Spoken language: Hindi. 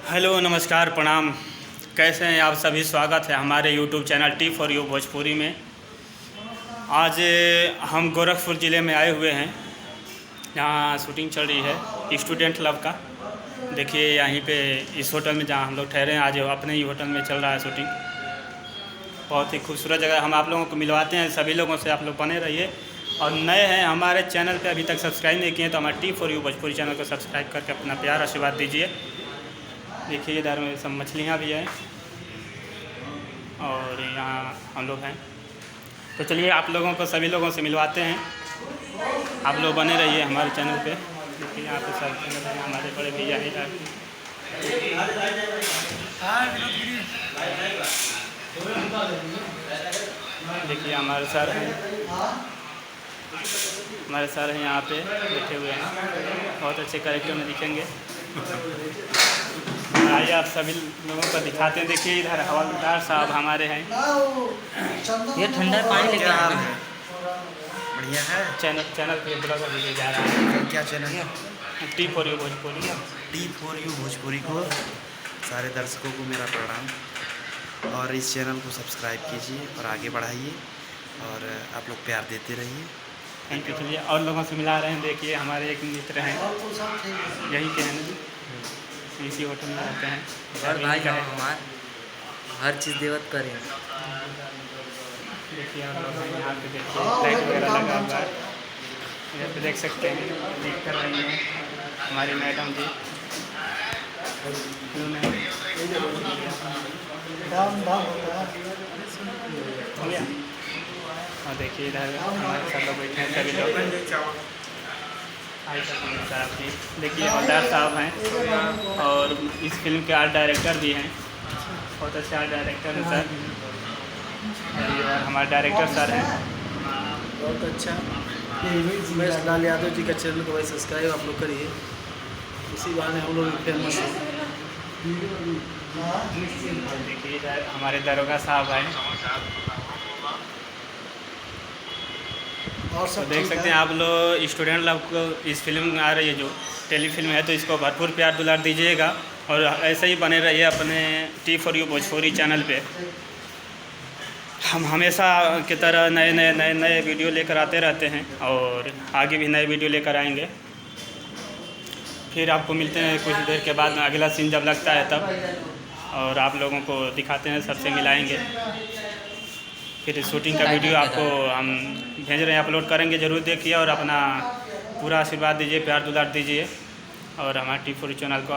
हेलो नमस्कार प्रणाम। कैसे हैं आप सभी? स्वागत है हमारे YouTube channel T for you Bhojpuri में। आज हम गोरखपुर ज़िले में आए हुए हैं, यहाँ शूटिंग चल रही है स्टूडेंट लव का। देखिए यहीं पे इस होटल में जहाँ हम लोग ठहरे हैं, आज अपने ही होटल में चल रहा है शूटिंग। बहुत ही खूबसूरत जगह। हम आप लोगों को मिलवाते हैं सभी लोगों से, आप लोग बने रहिए। और नए हैं हमारे चैनल पे, अभी तक सब्सक्राइब नहीं किए हैं तो हमारे T for you Bhojpuri channel को सब्सक्राइब करके अपना प्यार आशीर्वाद दीजिए। देखिए इधर में सब मछलियाँ भी हैं और यहाँ हम लोग हैं। तो चलिए आप लोगों को सभी लोगों से मिलवाते हैं, आप लोग बने रहिए हमारे चैनल पे। देखिए यहाँ पे सब चैनल हैं, हमारे बड़े भैया हैं। देखिए हमारे सर हैं, यहाँ पे बैठे हुए हैं, बहुत अच्छे कैरेक्टर में दिखेंगे। आइए आप सभी लोगों को दिखाते हैं। देखिए इधर हवलदार साहब हमारे हैं। ये ठंडा पानी लेके आ रहे हैं। बढ़िया है। चैनल पे ब्लॉगर भी जा रहा है। क्या चैनल है? T for you Bhojpuri. T for you Bhojpuri को सारे दर्शकों को मेरा प्रणाम, और इस चैनल को सब्सक्राइब कीजिए और आगे बढ़ाइए, और आप लोग प्यार देते रहिए। Thank you. चलिए और लोगों से मिला रहे हैं। देखिए हमारे एक मित्र हैं, यही के हैं, इसी होटल में रहते हैं। और भाई हमार हर चीज़ देवत करें। देखिए आप लोग हैं यहाँ पे, देखिए लाइट वगैरह लगा हुआ है, यहाँ पे देख सकते हैं। देख कर रही हैं हमारी मैडम जी। और देखिए इधर हमारे साथ लोग बैठे हैं सभी लोग। देखिए हवलदार साहब हैं और इस फिल्म के आर्ट डायरेक्टर भी हैं, बहुत अच्छे आर्ट डायरेक्टर हैं सर। और हमारे डायरेक्टर सर हैं। बहुत अच्छा। उमेश लाल यादव जी का चैनल को भाई सब्सक्राइब आप लोग करिए, इसी बहाने हम लोग फेमस हैं। देखिए इधर हमारे दरोगा साहब हैं। और तो सब देख सकते हैं आप लोग, स्टूडेंट लव को इस फिल्म में आ रही है जो टेलीफिल्म है, तो इसको भरपूर प्यार दुलार दीजिएगा और ऐसे ही बने रहिए अपने T for you Bhojpuri channel पे। हम हमेशा की तरह नए वीडियो लेकर आते रहते हैं और आगे भी नए वीडियो लेकर आएंगे। फिर आपको मिलते हैं कुछ देर के बाद, अगला सीन जब लगता है तब, और आप लोगों को दिखाते हैं, सबसे मिलाएंगे। फिर शूटिंग का वीडियो आपको हम भेज रहे हैं, अपलोड करेंगे, ज़रूर देखिए और अपना पूरा आशीर्वाद दीजिए, प्यार दुलार दीजिए और हमारे टी फॉर यू चैनल को